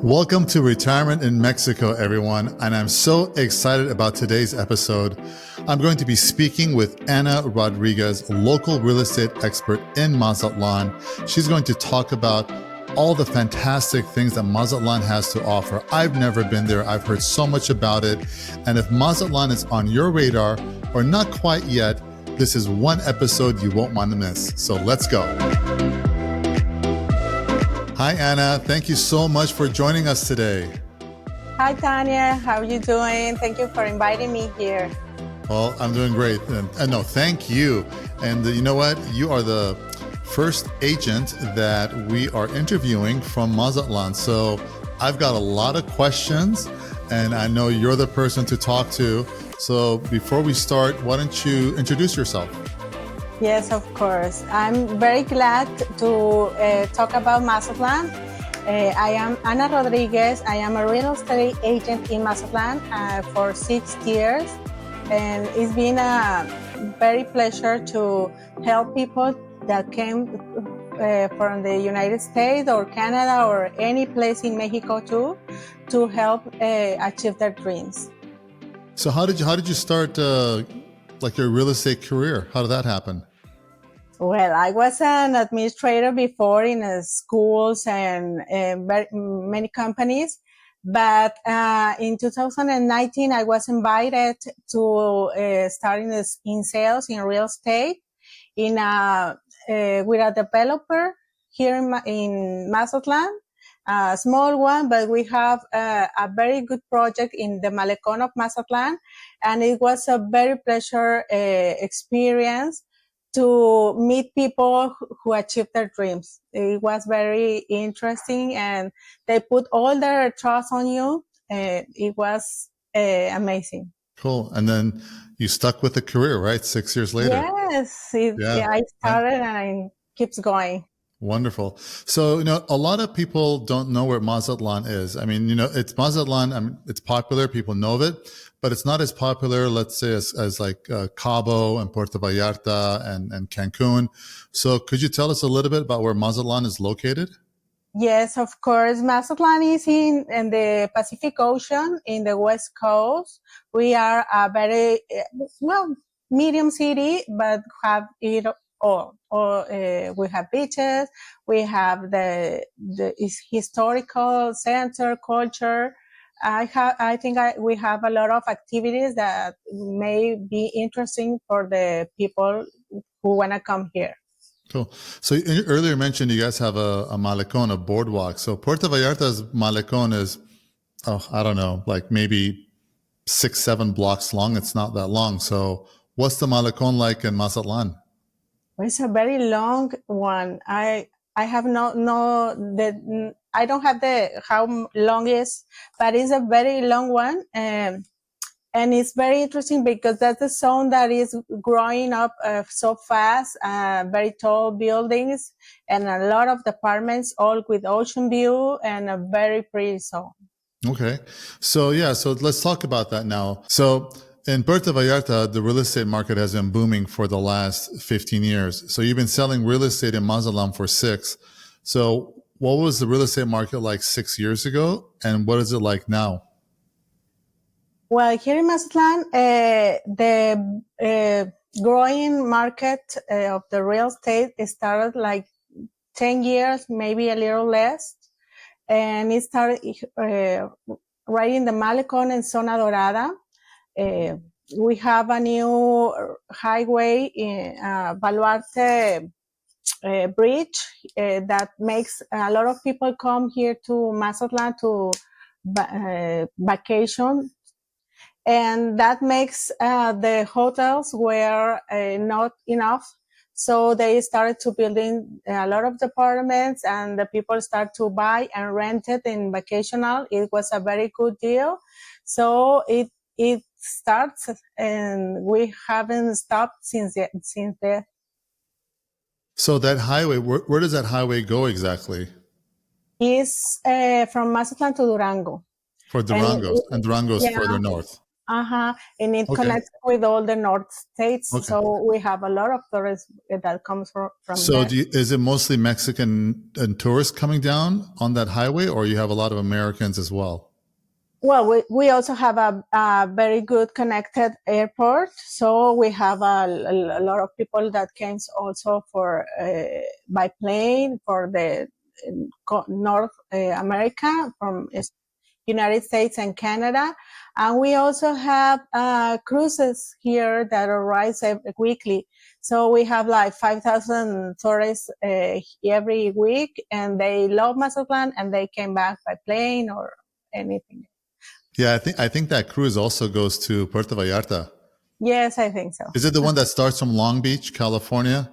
Welcome to Retirement in Mexico, everyone, and I'm so excited about today's episode. I'm going to be speaking with Ana Rodriguez, a local real estate expert in Mazatlan. She's going to talk about all the fantastic things that Mazatlan has to offer. I've never been there. I've heard so much about it. And if Mazatlan is on your radar or not quite yet, this is one episode you won't want to miss. So let's go. Hi, Ana. Thank you so much for joining us today. Hi, Taniel. How are you doing? Thank you for inviting me here. Well, I'm doing great. And no, thank you. And you know what? You are the first agent that we are interviewing from Mazatlan. So I've got a lot of questions, and I know you're the person to talk to. So before we start, why don't you introduce yourself? Yes, of course. I'm very glad to talk about Mazatlan. I am Ana Rodriguez. I am a real estate agent in Mazatlan for 6 years. And it's been a very pleasure to help people that came from the United States or Canada or any place in Mexico too, to help achieve their dreams. So how did you start your real estate career? How did that happen? Well, I was an administrator before in schools and many companies, but in 2019 I was invited to start in sales in real estate with a developer here in Mazatlan. A small one, but we have a very good project in the Malecon of Mazatlan, and it was a very pleasure experience to meet people who achieved their dreams. It was very interesting, and they put all their trust on you. It was amazing. Cool. And then you stuck with the career, right? 6 years later. Yes, I started and it keeps going. Wonderful. So, a lot of people don't know where Mazatlan is. I mean, it's Mazatlan. I mean, it's popular. People know of it, but it's not as popular, let's say, as like Cabo and Puerto Vallarta and Cancun. So could you tell us a little bit about where Mazatlan is located? Yes, of course. Mazatlan is in the Pacific Ocean in the West Coast. We are a very, medium city, but have it all. We have beaches, we have the historical center, culture. I think we have a lot of activities that may be interesting for the people who want to come here. Cool. So you earlier mentioned you guys have a Malecon, a boardwalk. So Puerto Vallarta's Malecon is, I don't know, like maybe 6-7 blocks long. It's not that long. So what's the Malecon like in Mazatlan? It's a very long one. I have I don't have how long it is, but it's a very long one. And it's very interesting because that's a zone that is growing up so fast, very tall buildings and a lot of apartments, all with ocean view and a very pretty zone. Okay. So let's talk about that now. So in Puerto Vallarta, the real estate market has been booming for the last 15 years. So you've been selling real estate in Mazatlan for 6. So what was the real estate market like 6 years ago? And what is it like now? Well, here in Mazatlan, the growing market of the real estate started like 10 years, maybe a little less. And it started right in the Malecon and Zona Dorada. We have a new highway in Baluarte bridge that makes a lot of people come here to Mazatlan to vacation. And that makes the hotels were not enough. So they started to building a lot of apartments, and the people start to buy and rent it in vacational. It was a very good deal. So it starts, and we haven't stopped since then. So that highway, where does that highway go exactly? It's from Mazatlan to Durango. For Durango, and Durango's further north. And it Okay. connects with all the North States. Okay. So we have a lot of tourists that comes from So there. is it mostly Mexican and tourists coming down on that highway, or you have a lot of Americans as well? Well, we also have a very good connected airport. So we have a lot of people that came also for by plane for the North America from United States and Canada. And we also have cruises here that arrive weekly. So we have like 5,000 tourists every week, and they love Mazatlan, and they came back by plane or anything. Yeah, I think that cruise also goes to Puerto Vallarta. Yes, I think so. Is it the one that starts from Long Beach, California?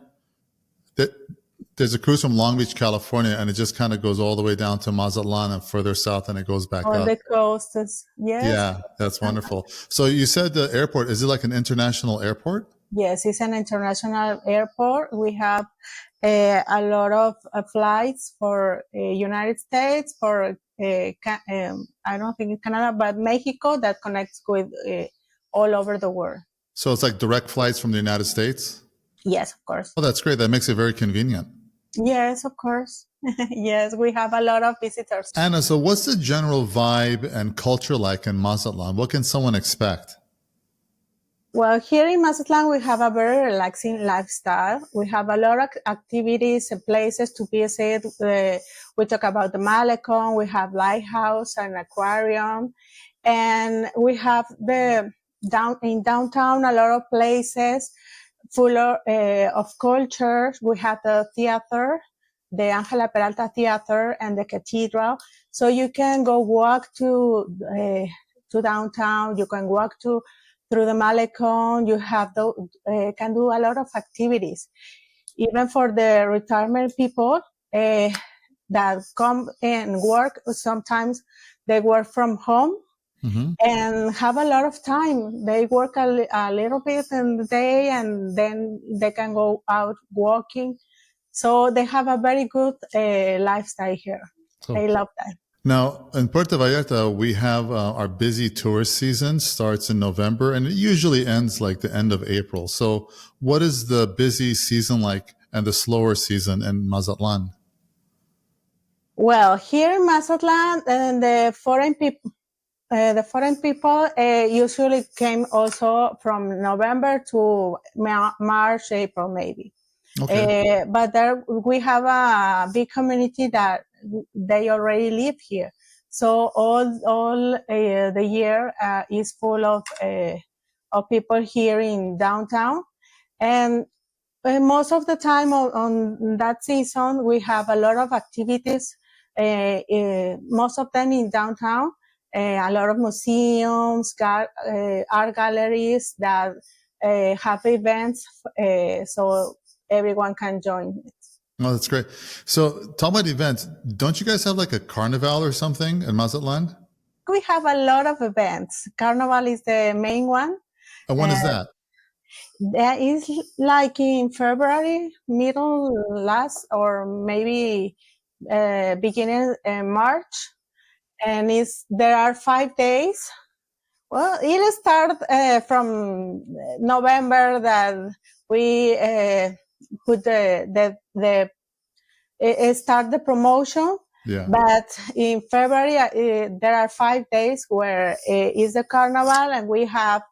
There's a cruise from Long Beach, California, and it just kind of goes all the way down to Mazatlan and further south, and it goes back On up. the coast, yes. Yeah, that's wonderful. So you said the airport, is it like an international airport? Yes, it's an international airport. We have a lot of flights for United States, for I don't think Canada, but Mexico, that connects with all over the world. So it's like direct flights from the United States? Yes, of course. Oh, that's great. That makes it very convenient. Yes, of course. Yes, we have a lot of visitors. Anna, so what's the general vibe and culture like in Mazatlan? What can someone expect? Well, here in Mazatlan, we have a very relaxing lifestyle. We have a lot of activities and places to visit. We talk about the Malecon. We have lighthouse and aquarium, and we have in downtown a lot of places full of culture. We have the theater, the Angela Peralta Theater, and the cathedral. So you can go walk to downtown. You can walk through the Malecon. You have can do a lot of activities. Even for the retirement people that come and work, sometimes they work from home. Mm-hmm. And have a lot of time. They work a little bit in the day, and then they can go out walking. So they have a very good lifestyle here. Oh. They love that. Now, in Puerto Vallarta, we have our busy tourist season starts in November, and it usually ends like the end of April. So what is the busy season like and the slower season in Mazatlan? Well, here in Mazatlan, and the foreign people usually came also from November to March, April, maybe. Okay. But there we have a big community that they already live here. So all the year is full of people here in downtown. And most of the time on that season, we have a lot of activities, most of them in downtown. A lot of museums, art galleries that have events, so everyone can join it. Oh, that's great. So talk about events. Don't you guys have like a Carnival or something in Mazatlan? We have a lot of events. Carnival is the main one. And when is that? That is like in February, middle last, or maybe beginning March. And there are 5 days. Well, it'll start from November that we put start the promotion. Yeah. But in February, there are 5 days where is the Carnival, and we have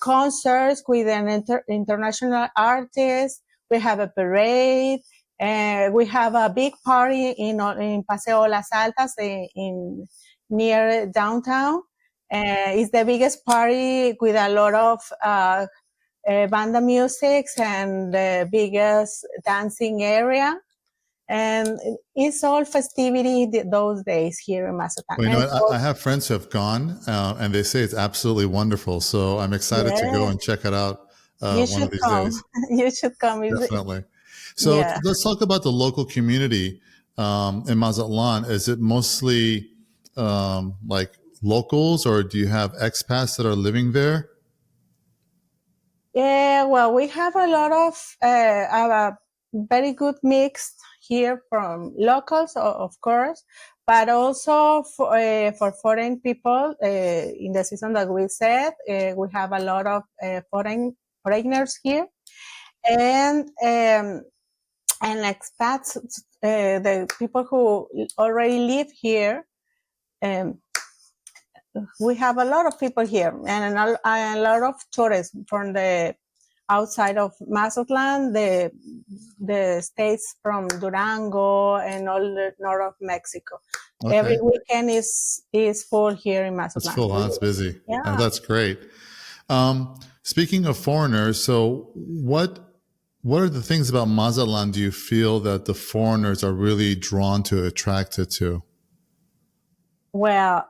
concerts with an international artist. We have a parade. We have a big party in Paseo Las Altas in near downtown. It's the biggest party with a lot of banda music and the biggest dancing area. And it's all festivity those days here in Mazatlan. Well, you know, I have friends who have gone, and they say it's absolutely wonderful. So I'm excited to go and check it out one of these days. You should come. Definitely. So let's talk about the local community in Mazatlan. Is it mostly like locals, or do you have expats that are living there? Yeah, well, we have a lot of a very good mix here from locals, of course, but also for foreign people, in the season that we said, we have a lot of foreigners here, and expats, the people who already live here. We have a lot of people here, and a lot of tourists from the outside of Mazatlan, the states from Durango and all the north of Mexico. Okay. Every weekend is full here in Mazatlan. It's full, huh? It's busy. Yeah. That's great. Speaking of foreigners, so what are the things about Mazatlan do you feel that the foreigners are really drawn to, attracted to? Well,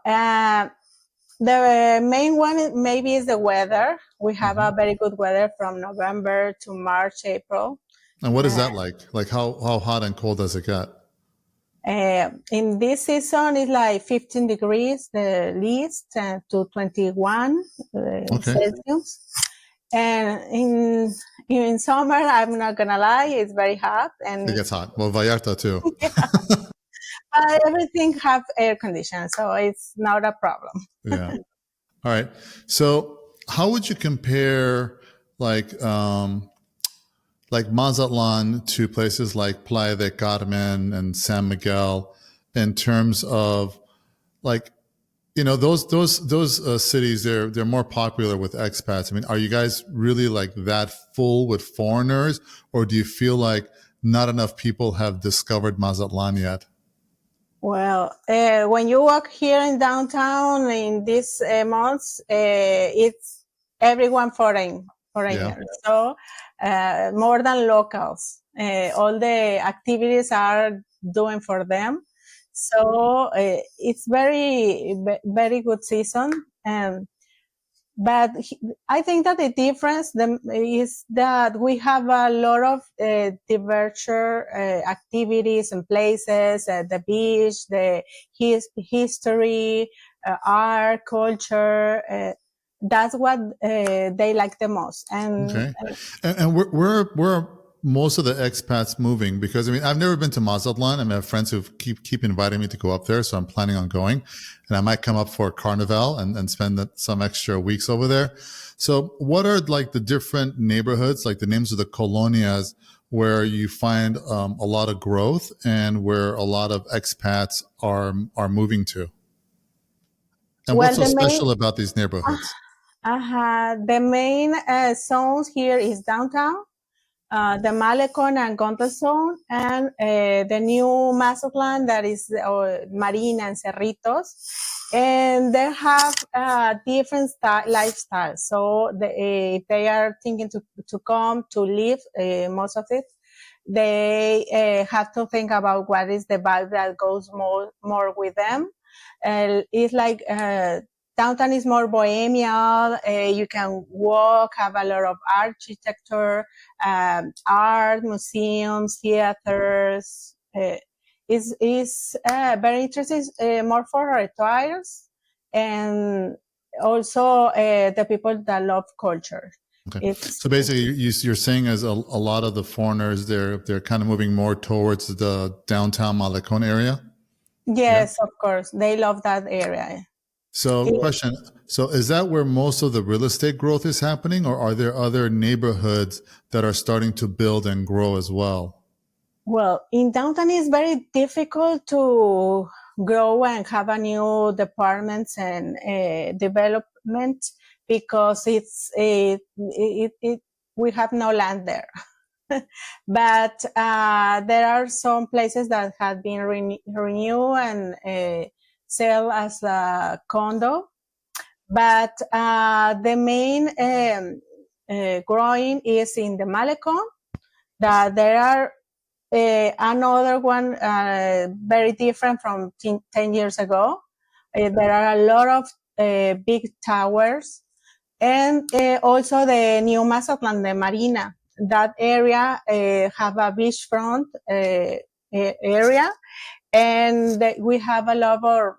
the main one maybe is the weather. We have a very good weather from November to March, April. And what is that like? Like how hot and cold does it get? In this season, it's like 15 degrees the least to 21 Celsius. And in summer, I'm not gonna lie, it's very hot. And it gets hot. Well, Vallarta too. Yeah. Everything have air conditioning, so it's not a problem. Yeah. All right. So how would you compare like Mazatlan to places like Playa del Carmen and San Miguel in terms of like, you know, those cities, they're more popular with expats. I mean, are you guys really like that full with foreigners, or do you feel like not enough people have discovered Mazatlan yet? Well, when you walk here in downtown in these months, it's everyone foreigners. Yeah. So more than locals. All the activities are doing for them. So it's very, very good season. But I think that the difference is that we have a lot of diverse activities and places, the beach, the history, art, culture. That's what they like the most. And where are most of the expats moving? Because I mean, I've never been to Mazatlan. I mean, I have friends who keep inviting me to go up there, so I'm planning on going, and I might come up for Carnival and spend some extra weeks over there. So, what are like the different neighborhoods, like the names of the colonias, where you find a lot of growth and where a lot of expats are moving to? And what's so special about these neighborhoods? The main zones here is downtown, the Malecon and Gonda zone, and the new Mazatlan that is Marina and Cerritos. And they have different lifestyles. So if they are thinking to come to live, most of it, they have to think about what is the vibe that goes more with them. It's like downtown is more bohemian. You can walk, have a lot of architecture, art, museums, theaters. Is very interesting, more for retirees and also the people that love culture. Okay. So basically, you're saying as a lot of the foreigners, they're kind of moving more towards the downtown Malecon area? Yes, yeah. Of course. They love that area. So question, so is that where most of the real estate growth is happening, or are there other neighborhoods that are starting to build and grow as well? Well, in downtown it's very difficult to grow and have a new departments and development because we have no land there. But there are some places that have been renewed and sell as a condo. But the main growing is in the Malecon. That there are another one very different from 10 years ago. There are a lot of big towers, and also the new Mazatlan, the Marina. That area have a beachfront area, and we have a lot of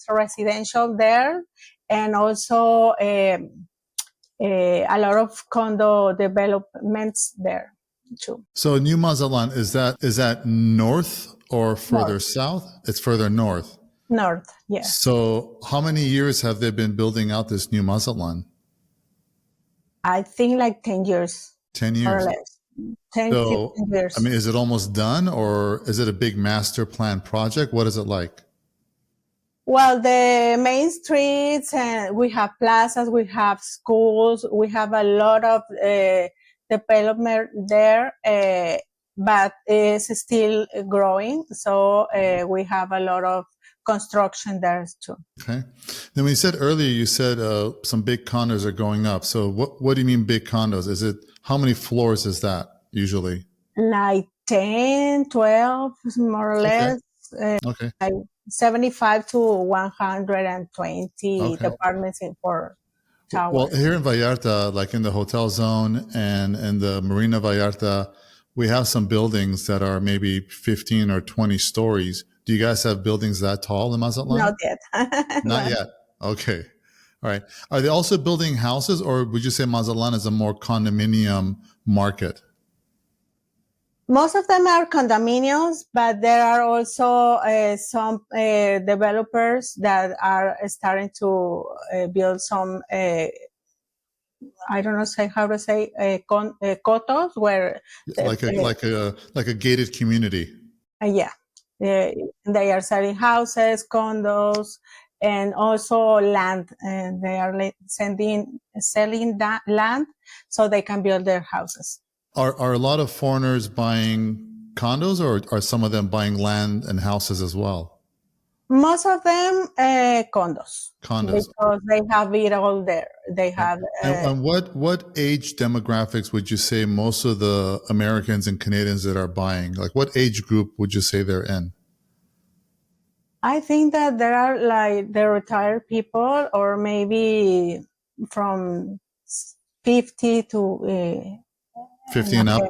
residential there, and also a lot of condo developments there too. So New Mazatlan, is that north or further North. south? It's further north. North, yes. So how many years have they been building out this new Mazatlan? I think like 10 years, 10 more or years. less. 10, So, 15 years. I mean, is it almost done or is it a big master plan project? What is it like? Well, the main streets, and we have plazas, we have schools, we have a lot of development there, but it's still growing. So we have a lot of construction there too. Okay. Then we said earlier, you said some big condos are going up. So what do you mean big condos? Is it, how many floors is that usually? Like 10, 12, more or Okay. less. Okay. Like 75 to 120 Okay. departments in for Well, towers. here in Vallarta, like in the hotel zone and in the Marina Vallarta, we have some buildings that are maybe 15 or 20 stories. Do you guys have buildings that tall in Mazatlan? Not yet. Not No. yet. Okay. All right. Are they also building houses, or would you say Mazatlan is a more condominium market? Most of them are condominiums, but there are also some developers that are starting to build some, I don't know say how to say, cotos where, Like a gated community. yeah, they are selling houses, condos, and also land, and they are selling that land so they can build their houses. Are a lot of foreigners buying condos, or are some of them buying land and houses as well? Most of them condos, Condos. because they have it all there. They have. And what age demographics would you say most of the Americans and Canadians that are buying? Like what age group would you say they're in? I think that there are like the retired people, or maybe from 50 to 50 and up?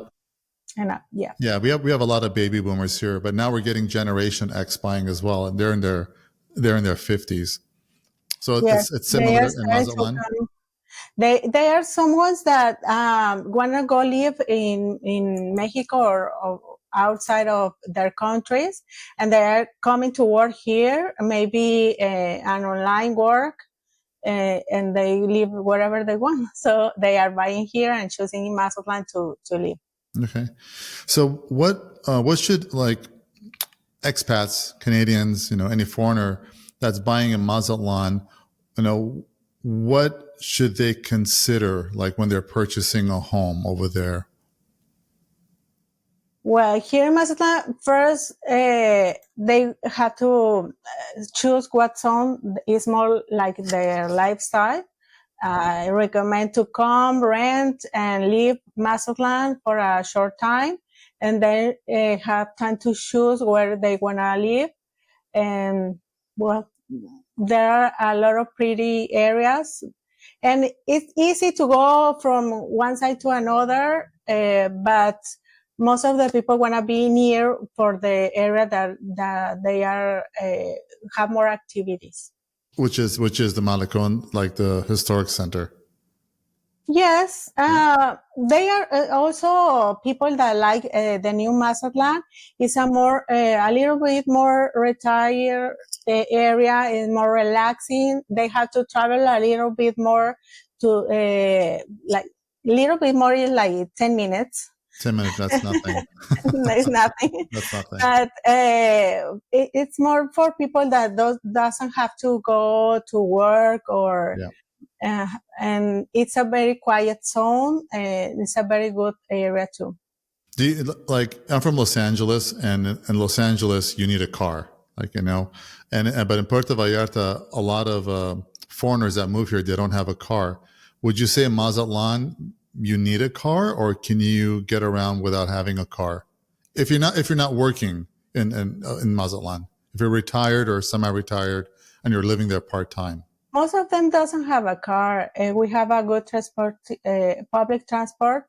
yeah. Yeah, we have a lot of baby boomers here, but now we're getting Generation X buying as well, and they're in their 50s. So Yes, it's they similar are in starting to Mazatlan. come. They are some ones that wanna go live in Mexico, or outside of their countries, and they are coming to work here, maybe an online work, and they live wherever they want. So they are buying here and choosing Mazatlan to live. Okay, so what should like expats, Canadians, any foreigner that's buying in Mazatlan, what should they consider like when they're purchasing a home over there? Well, here in Mazatlan, first they have to choose what zone is more like their lifestyle. I recommend to come, rent, and leave Mazatlan for a short time, and then have time to choose where they wanna live. And well, there are a lot of pretty areas, and it's easy to go from one side to another, but most of the people want to be near for the area that they are have more activities. Which is the Malecon, like the historic center. Yes, they are also people that like the new Mazatlan. It's a little bit more retired area, and more relaxing. They have to travel a little bit more to like little bit more is like 10 minutes. 10 minutes, that's nothing. It's nothing. That's nothing. But it's more for people that doesn't have to go to work, or and it's a very quiet zone, and it's a very good area too. Do you, like, I'm from Los Angeles, and in Los Angeles you need a car, like, but in Puerto Vallarta, a lot of foreigners that move here, they don't have a car. Would you say in Mazatlan you need a car, or can you get around without having a car? If you're not working in Mazatlan, if you're retired or semi-retired and you're living there part-time. Most of them doesn't have a car. We have a good transport, public transport,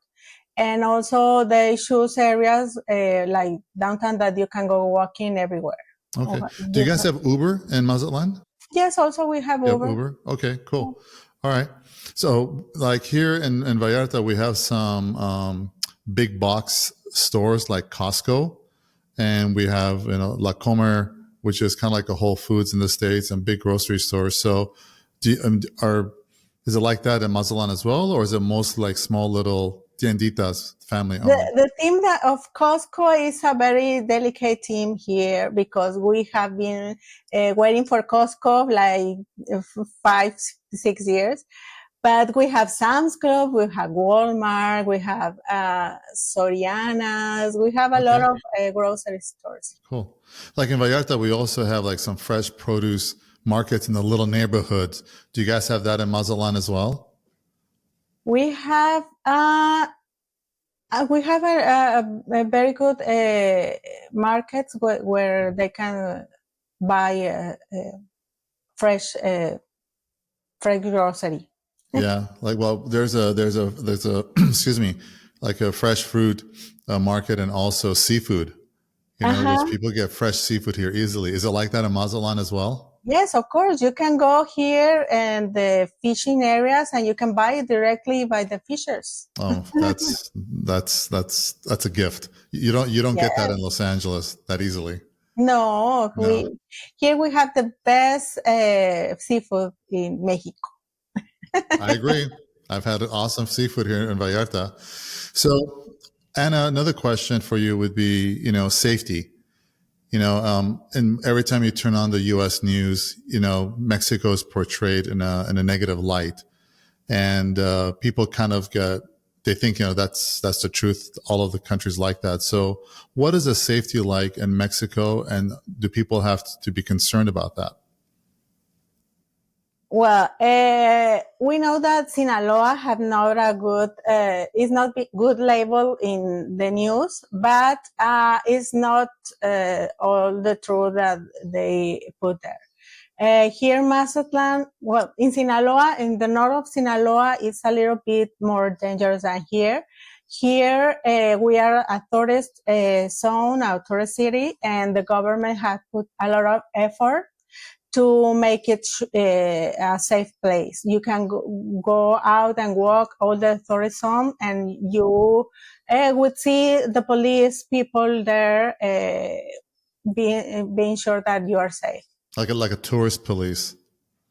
and also they choose areas like downtown that you can go walking everywhere. Okay. Do you guys have Uber in Mazatlan? Yes, also we have Uber. Uber. Okay, cool. All right. So like here in Vallarta, we have some big box stores like Costco. and we have La Comer, which is kind of like a Whole Foods in the States and big grocery stores. So, is it like that in Mazatlan as well, or is it mostly like small little tienditas, family owned? The theme of Costco is a very delicate theme here because we have been waiting for Costco like 5, 6 years. But we have Sam's Club, we have Walmart, we have Soriana's, we have a lot of grocery stores. Cool. Like in Vallarta, we also have like some fresh produce markets in the little neighborhoods. Do you guys have that in Mazatlan as well? We have a very good markets where they can buy fresh grocery. Yeah, like there's a excuse me, like a fresh fruit market and also seafood. Which people get fresh seafood here easily. Is it like that in Mazatlan as well? Yes, of course. You can go here and the fishing areas, and you can buy it directly by the fishers. Oh, that's a gift. You don't get that in Los Angeles that easily. No, here we have the best seafood in Mexico. I agree. I've had awesome seafood here in Vallarta. So, Anna, another question for you would be, safety. And every time you turn on the U.S. news, Mexico is portrayed in a negative light, and people kind of they think that's the truth. All of the countries like that. So, what is the safety like in Mexico, and do people have to be concerned about that? Well, we know that Sinaloa have not a good, is not good label in the news, but it's not all the truth that they put there. Here in Mazatlan, well, in Sinaloa, in the north of Sinaloa, it's a little bit more dangerous than here. Here, we are a tourist zone, a tourist city, and the government has put a lot of effort to make it a safe place. You can go out and walk all the tourist zone, and you would see the police people there being sure that you are safe. Like a tourist police.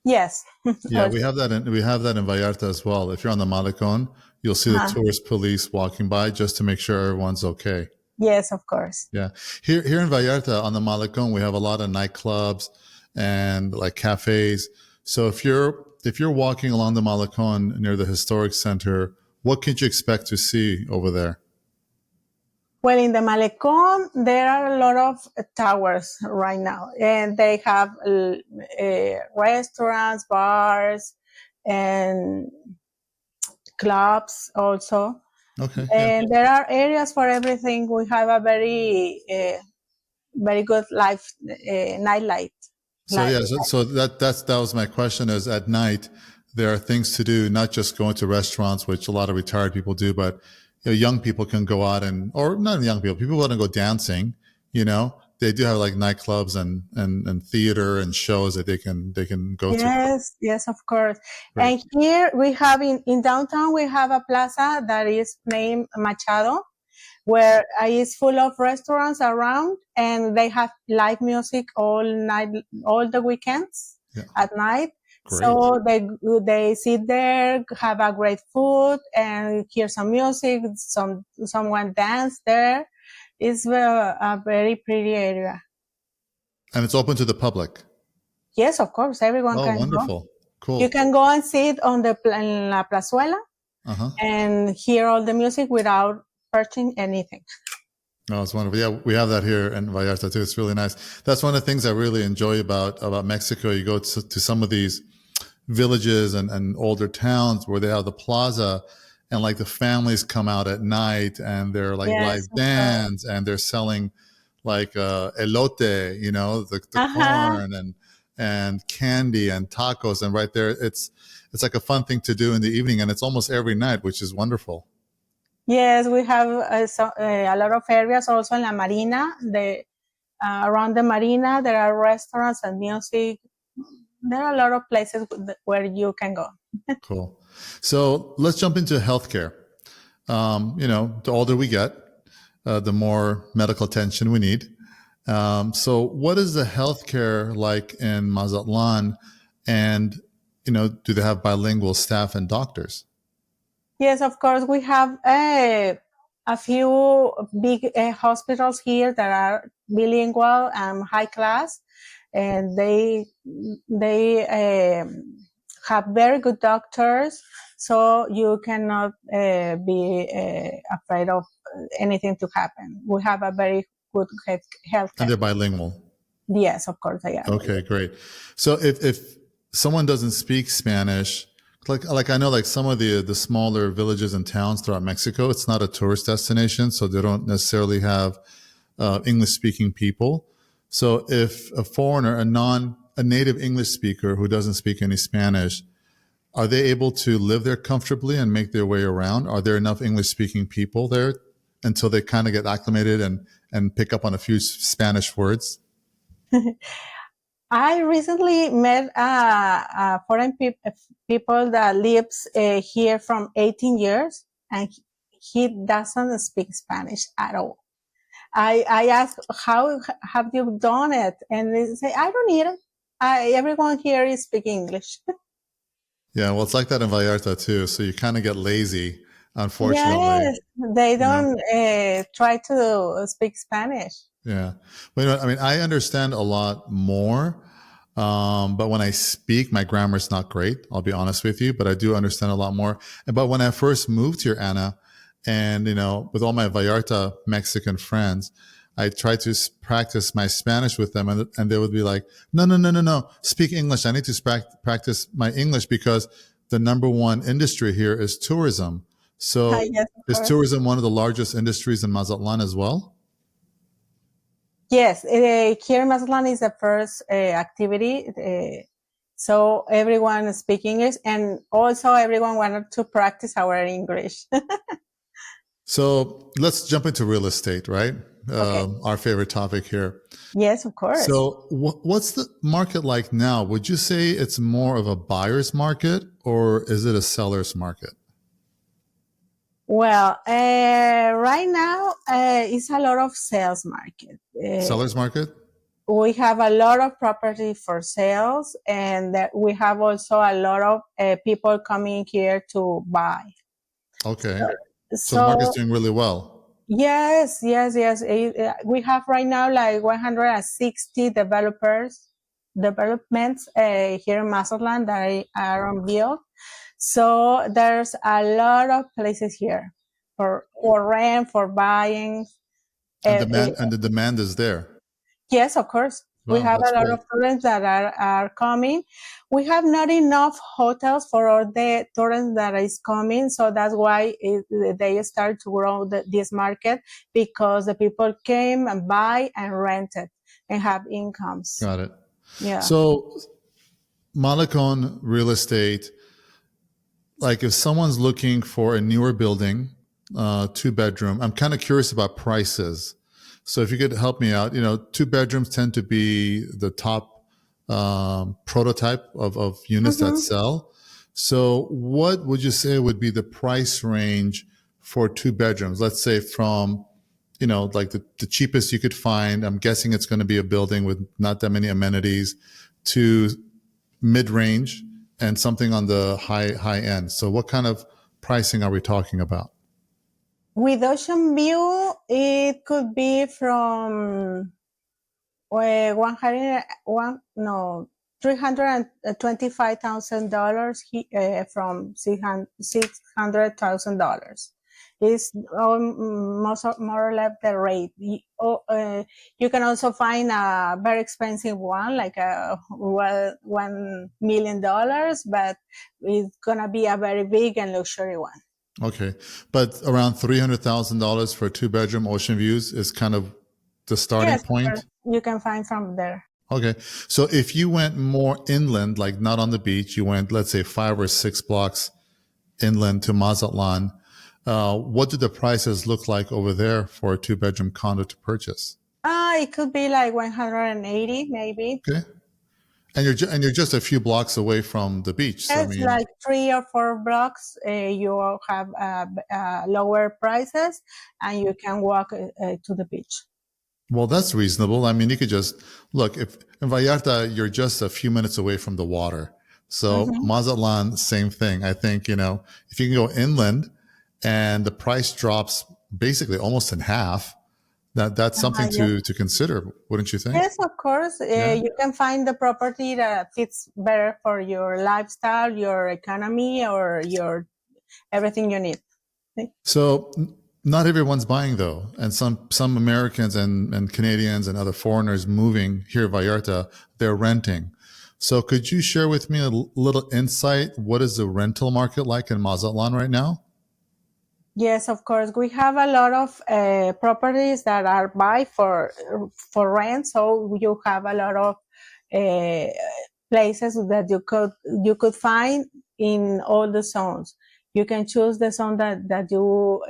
Yes. Yeah, we have that in Vallarta as well. If you're on the Malecon, you'll see the tourist police walking by just to make sure everyone's okay. Yes, of course. Yeah. Here in Vallarta on the Malecon, we have a lot of nightclubs and like cafes. So if you're walking along the Malecon near the historic center, what can you expect to see over there? Well, in the Malecon, there are a lot of towers right now, and they have restaurants, bars, and clubs also. Okay. And there are areas for everything. We have a very, very good nightlife. So that was my question. Is at night there are things to do, not just going to restaurants, which a lot of retired people do, but young people can go out or not young people want to go dancing. They do have like nightclubs and theater and shows that they can go to. Yes, of course. Right. And here we have in downtown we have a plaza that is named Machado, where it's full of restaurants around, and they have live music all night, all the weekends at night. Great. So they sit there, have a great food, and hear some music. Someone dance there. It's a very pretty area. And it's open to the public. Yes, of course. Everyone can go. Oh, wonderful. Cool. You can go and sit on in La Plazuela and hear all the music without purchasing anything. Oh, it's wonderful. Yeah, we have that here in Vallarta too. It's really nice. That's one of the things I really enjoy about Mexico. You go to some of these villages and older towns where they have the plaza, and like the families come out at night and they're like live bands and they're selling like elote, the corn and candy and tacos. And right there, it's like a fun thing to do in the evening, and it's almost every night, which is wonderful. Yes, we have a lot of areas also in La Marina. Around the Marina, there are restaurants and music. There are a lot of places where you can go. Cool. So let's jump into healthcare. The older we get, the more medical attention we need. So what is the healthcare like in Mazatlan? And, do they have bilingual staff and doctors? Yes, of course, we have a few big hospitals here that are bilingual and high class, and they have very good doctors, so you cannot be afraid of anything to happen. We have a very good health And care. they're bilingual. Yes, of course, I am. Okay, great. So if someone doesn't speak Spanish, like I know like some of the smaller villages and towns throughout Mexico, it's not a tourist destination, so they don't necessarily have English speaking people. So if a foreigner, a native English speaker who doesn't speak any Spanish, are they able to live there comfortably and make their way around? Are there enough English speaking people there until they kind of get acclimated and pick up on a few Spanish words? I recently met foreign people that lives here from 18 years, and he doesn't speak Spanish at all. I asked, how have you done it? And they say, I don't need it. Everyone here is speaking English. Yeah, well, it's like that in Vallarta too. So you kind of get lazy, unfortunately. Yes, they You know? don't try to speak Spanish. Yeah. Well, I mean, I understand a lot more, but when I speak, my grammar's not great. I'll be honest with you, but I do understand a lot more. But when I first moved here, Anna, and with all my Vallarta Mexican friends, I tried to practice my Spanish with them, and they would be like, "No, no, no, no, no! Speak English. I need to practice my English because the number one industry here is tourism. So, Yes, of is course. tourism one of the largest industries in Mazatlan as well?" Yes, here in Mazatlan is the first activity. So everyone speaks English, and also everyone wanted to practice our English. So let's jump into real estate, right? Okay. Our favorite topic here. Yes, of course. So, what's the market like now? Would you say it's more of a buyer's market or is it a seller's market? Well, right now it's a lot of sales market. Seller's market? We have a lot of property for sales, and we have also a lot of people coming here to buy. Okay. So the So market's doing really well. yes. We have right now like 160 developments here in Mazatlan that are on build. So there's a lot of places here for rent, for buying. And the demand is there. Yes, of course. We Wow, have that's a lot great. of tourists that are coming. We have not enough hotels for all the tourists that is coming. So that's why they start to grow this market, because the people came and buy and rented and have incomes. Got it. Yeah. So Malecon real estate, like if someone's looking for a newer building, 2 bedroom, I'm kind of curious about prices. So if you could help me out, 2 bedrooms tend to be the top prototype of units that sell. So what would you say would be the price range for 2 bedrooms? Let's say from, like the cheapest you could find. I'm guessing it's going to be a building with not that many amenities, to mid-range and something on the high end. So what kind of pricing are we talking about? With ocean view, it could be from 325,000 from $600,000. Is more or less the rate. You can also find a very expensive one, like $1 million, but it's gonna be a very big and luxury one. Okay, but around $300,000 for a 2 bedroom ocean views is kind of the starting Yes, point. you can find from there. Okay, so if you went more inland, like not on the beach, you went, let's say 5 or 6 blocks inland to Mazatlan, what do the prices look like over there for a 2 bedroom condo to purchase? It could be like 180, maybe. Okay, and you're just a few blocks away from the beach. So I It's mean, like 3 or 4 blocks. You will have lower prices, and you can walk to the beach. Well, that's reasonable. I mean, you could just look if in Vallarta, you're just a few minutes away from the water. So Mm-hmm. Mazatlan, same thing. I think, if you can go inland and the price drops basically almost in half, that's something Yes. to consider, wouldn't you think? Yes, of course. Yeah. You can find the property that fits better for your lifestyle, your economy, or your everything you need. So not everyone's buying though, and some Americans and Canadians and other foreigners moving here at Vallarta, they're renting. So could you share with me a little insight? What is the rental market like in Mazatlan right now? Yes, of course. We have a lot of properties that are buy for rent. So you have a lot of uh, places that you could find in all the zones. You can choose the zone that you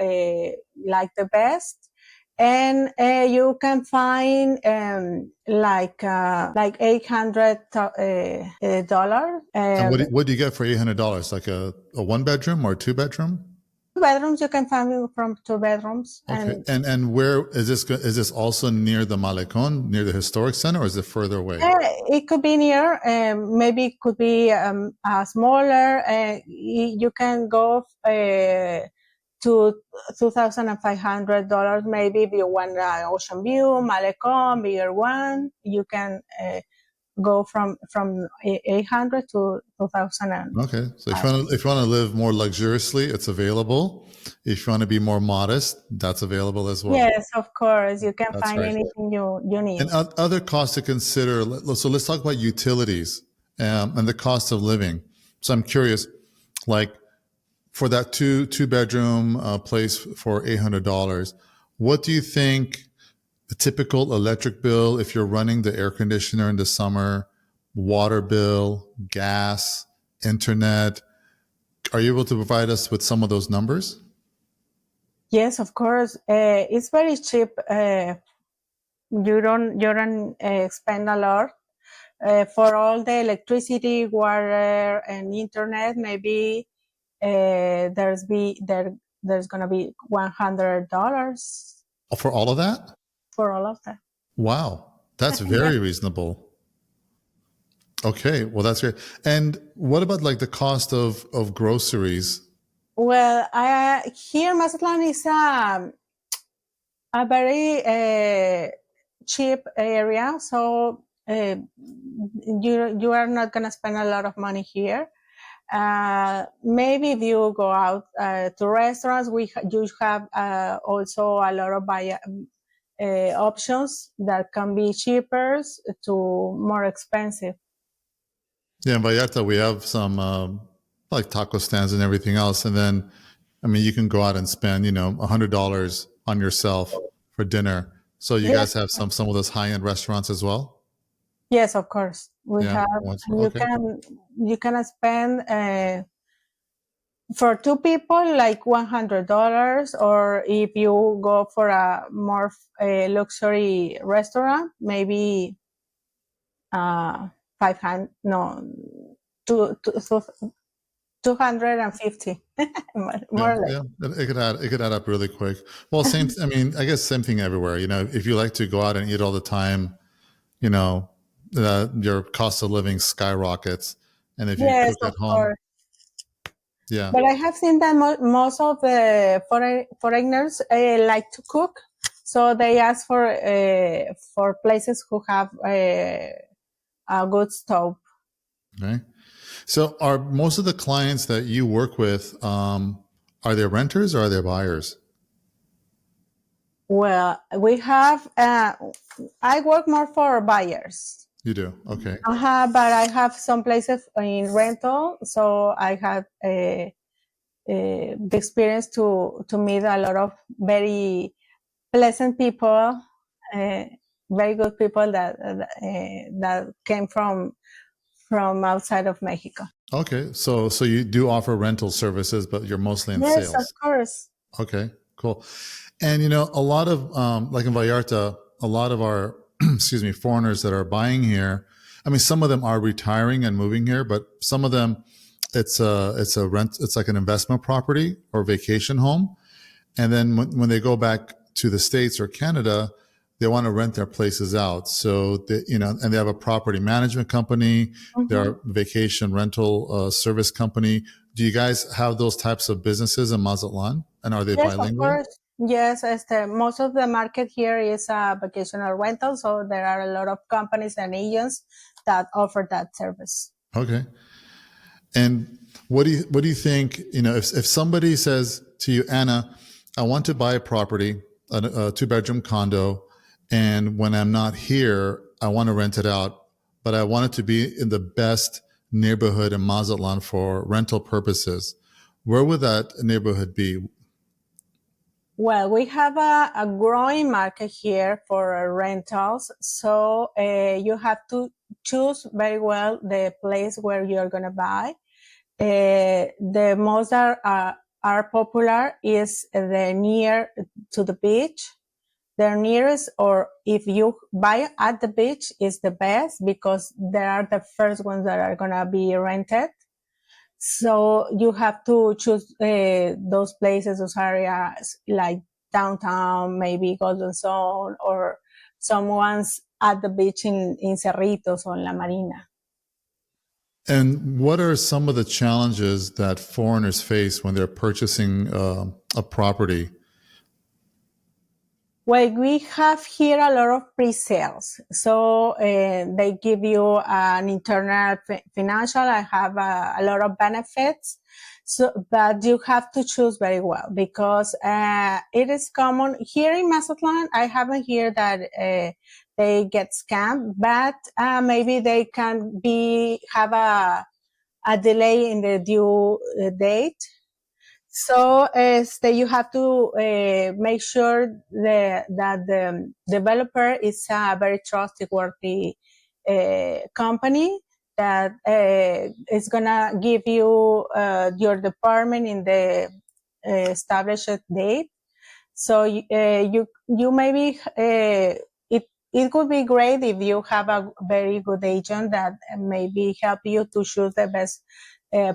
like the best, and you can find like $800 And what do you get for $800? Like a one bedroom or a two bedroom? bedrooms. You can find from two bedrooms, Okay. and And where is this? Is this also near the Malecon, near the historic center, or is it further away? it could be near. Maybe it could be smaller. You can go to $2,500. Maybe if you want ocean view, Malecon, bigger one. You can go from 800 to 2,000. Okay, so if you want to live more luxuriously, it's available. If you want to be more modest, that's available as well. Yes, of course. You can That's find right. anything you need. And other costs to consider. So let's talk about utilities and the cost of living. So I'm curious, like for that two bedroom place for $800, what do you think the typical electric bill if you're running the air conditioner in the summer, water bill, gas, internet? Are you able to provide us with some of those numbers? Yes, of course. It's very cheap. You don't spend a lot for all the electricity, water, and internet. Maybe there's gonna be $100 For all of that? for all of that. Wow, that's Yeah. very reasonable. Okay, well that's great. And what about like the cost of groceries? Well, here Mazatlan is a very cheap area, so you are not gonna spend a lot of money here. Maybe if you go out to restaurants, you have also a lot of options that can be cheaper to more expensive. Yeah, in Vallarta we have some like taco stands and everything else, and then I mean you can go out and spend $100 on yourself for dinner. So you Yes, guys have some of those high end restaurants as well. yes, of course. We Yeah. have. You Okay. can spend for two people like $100, or if you go for a more luxury restaurant, maybe 500. No, two, 250. more Yeah, or less. yeah, it could add up really quick. Well, same. I mean, I guess same thing everywhere. If you like to go out and eat all the time, you know, your cost of living skyrockets, and if you Yes, cook of at home, course. yeah. But I have seen that most of the foreigners like to cook, so they ask for places who have a good stove. Okay. So, are most of the clients that you work with, are they renters or are they buyers? Well, we have. I work more for buyers. You do. Okay. But I have some places in rental, so I have the experience to meet a lot of very pleasant people, uh, very good people that came from outside of Mexico. Okay. So you do offer rental services, but you're mostly in Yes, of sales. course. Okay. Cool. And a lot of like in Vallarta, a lot of our excuse me foreigners that are buying here. I mean, some of them are retiring and moving here, but some of them it's a rent. It's like an investment property or vacation home. And then when they go back to the States or Canada, they want to rent their places out. So they, and they have a property management company, Mhm. their vacation rental service company. Do you guys have those types of businesses in Mazatlan? And are they Yes, of bilingual? course. Yes, most of the market here is vacational rental, so there are a lot of companies and agents that offer that service. Okay. And what do you think? If somebody says to you, Anna, I want to buy a property, a 2-bedroom condo, and when I'm not here, I want to rent it out, but I want it to be in the best neighborhood in Mazatlan for rental purposes. Where would that neighborhood be? Well, we have a growing market here for rentals, so you have to choose very well the place where you're going to buy. The most are popular is the near to the beach. The nearest, or if you buy at the beach, is the best because they are the first ones that are going to be rented. So you have to choose those places, those areas like downtown, maybe Golden Zone, or some ones at the beach in Cerritos or La Marina. And what are some of the challenges that foreigners face when they're purchasing a property? Well, we have here a lot of pre-sales. So they give you an internal financial. I have a lot of benefits. So, but you have to choose very well because it is common here in Mazatlan. I haven't heard that they get scammed, but maybe they can have a delay in the due date. So you have to make sure that the developer is a very trustworthy company that is going to give you your department in the established date. So you maybe it would be great if you have a very good agent that maybe help you to choose the best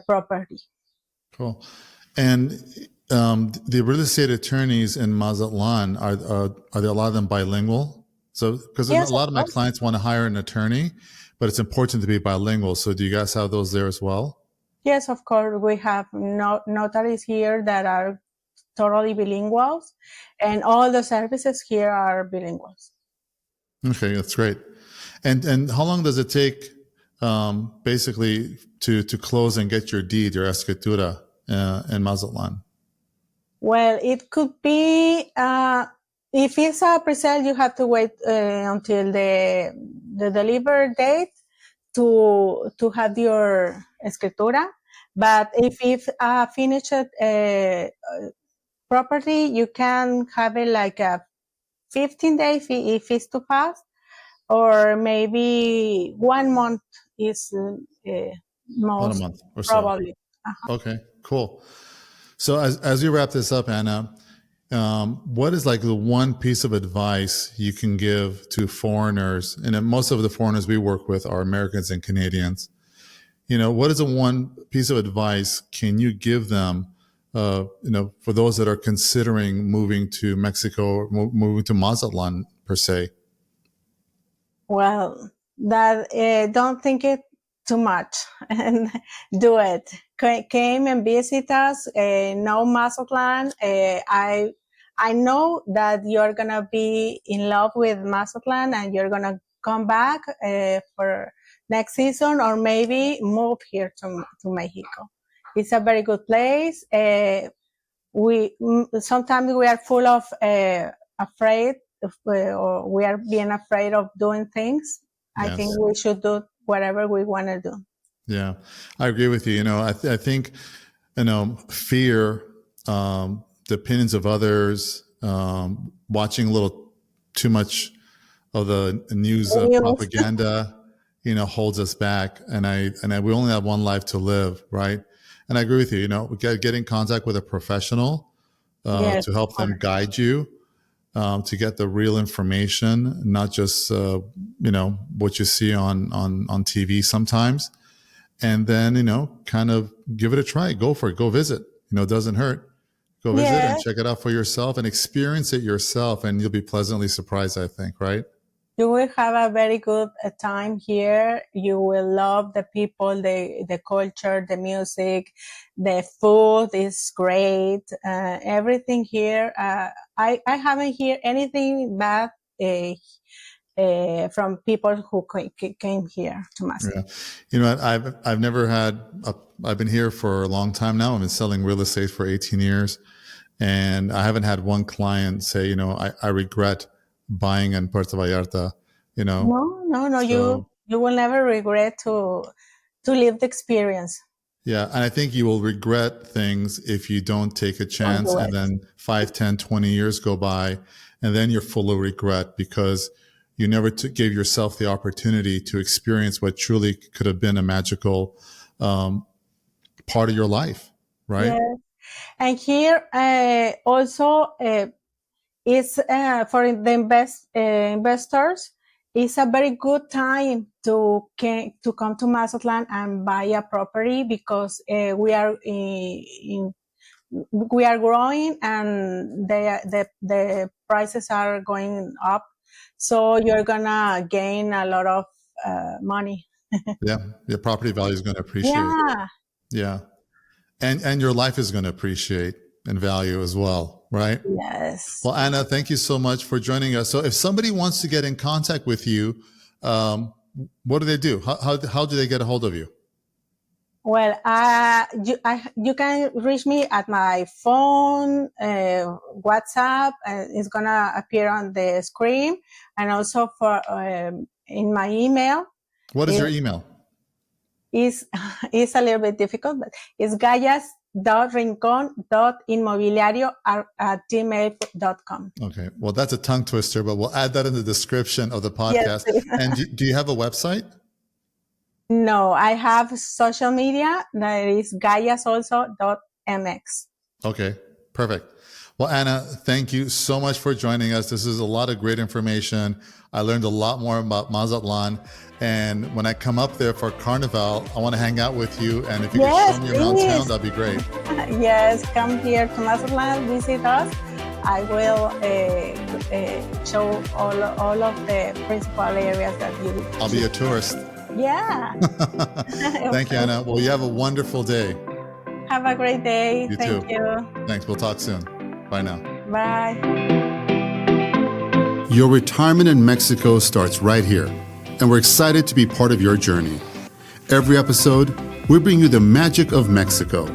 property. Cool. And the real estate attorneys in Mazatlan, are there a lot of them bilingual? So, because a Yes, of lot of my course. clients want to hire an attorney, but it's important to be bilingual. So, do you guys have those there as well? Yes, of course. We have notaries here that are totally bilinguals, and all the services here are bilinguals. Okay, that's great. And how long does it take, basically, to close and get your deed, your escritura, in Mazatlan? Well, it could be if it's a pre-sale, you have to wait until the delivery date to have your escritura. But if it's a finished property, you can have it like a 15 days if it's too fast, or maybe 1 month is About a most month or so. probably. Okay, cool. So as we wrap this up, Anna, what is like the one piece of advice you can give to foreigners? And most of the foreigners we work with are Americans and Canadians. What is the one piece of advice can you give them, for those that are considering moving to Mexico or moving to Mazatlan per se? Well, that don't think it too much and do it. Came and visit us. Know Mazatlan. I know that you're gonna be in love with Mazatlan and you're gonna come back for next season, or maybe move here to Mexico. It's a very good place. Sometimes we are full of afraid or we are being afraid of doing things. I think Yes. we should do whatever we want to do. Yeah, I agree with you. I think, fear, the opinions of others, watching a little too much of the news propaganda, holds us back. We only have one life to live, right? And I agree with you. We get in contact with a professional Yes, to help them guide you, to get the real information, not just what you see on TV sometimes. And then kind of give it a try. Go for it. Go visit. It doesn't hurt. Go visit and Yes, check it out for yourself and experience it yourself, and you'll be pleasantly surprised, I think, right? you will have a very good time here. You will love the people, the culture, the music, the food is great. Everything here. I haven't heard anything bad from people who came here to Mazatlan. Yeah. You know what? I've never had I've been here for a long time now. I've been selling real estate for 18 years, and I haven't had one client say, I regret buying in Puerto Vallarta, you know. No. So You will never regret to live the experience. yeah, and I think you will regret things if you don't take a Don't chance do and it. then 5, 10, 20 years go by and then you're full of regret because you never gave yourself the opportunity to experience what truly could have been a magical part of your life, right? Yes. And here also is for the investors. It's a very good time to come to Mazatlan and buy a property because we are growing and the prices are going up. So you're gonna gain a lot of money. Yeah, your property value is going to appreciate. Yeah. Yeah, and your life is going to appreciate and value as well, right? Yes. Well, Ana, thank you so much for joining us. So if somebody wants to get in contact with you, what do they do? How do they get a hold of you? Well, you can reach me at my phone, WhatsApp, it's gonna appear on the screen, and also for in my email. What is your email? Is a little bit difficult, but it's gallas.rincon.inmobiliario@gmail.com. Okay. Well, that's a tongue twister, but we'll add that in the description of the Yes, podcast. please. And do you have a website? No, I have social media that is gallas.mx. Okay. Perfect. Well, Ana, thank you so much for joining us. This is a lot of great information. I learned a lot more about Mazatlan. And when I come up there for Carnival, I want to hang out with you. And if you Yes, could show me around please. town, that'd be great. Yes, come here to Mazatlan, visit us. I will show all of the principal areas that you. I'll be a tourist. Yeah. Thank you, Ana. Well, you have a wonderful day. Have a great day. You Thank too. you. Thanks. We'll talk soon. Bye now. Bye. Your retirement in Mexico starts right here, and we're excited to be part of your journey. Every episode, we bring you the magic of Mexico,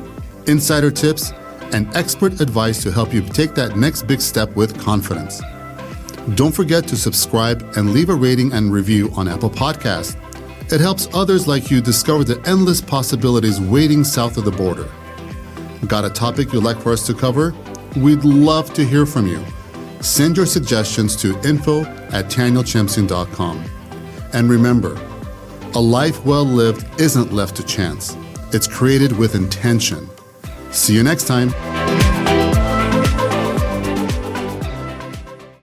insider tips, and expert advice to help you take that next big step with confidence. Don't forget to subscribe and leave a rating and review on Apple Podcasts. It helps others like you discover the endless possibilities waiting south of the border. Got a topic you'd like for us to cover? We'd love to hear from you. Send your suggestions to info@tanielchemsian.com. And remember, a life well lived isn't left to chance. It's created with intention. See you next time.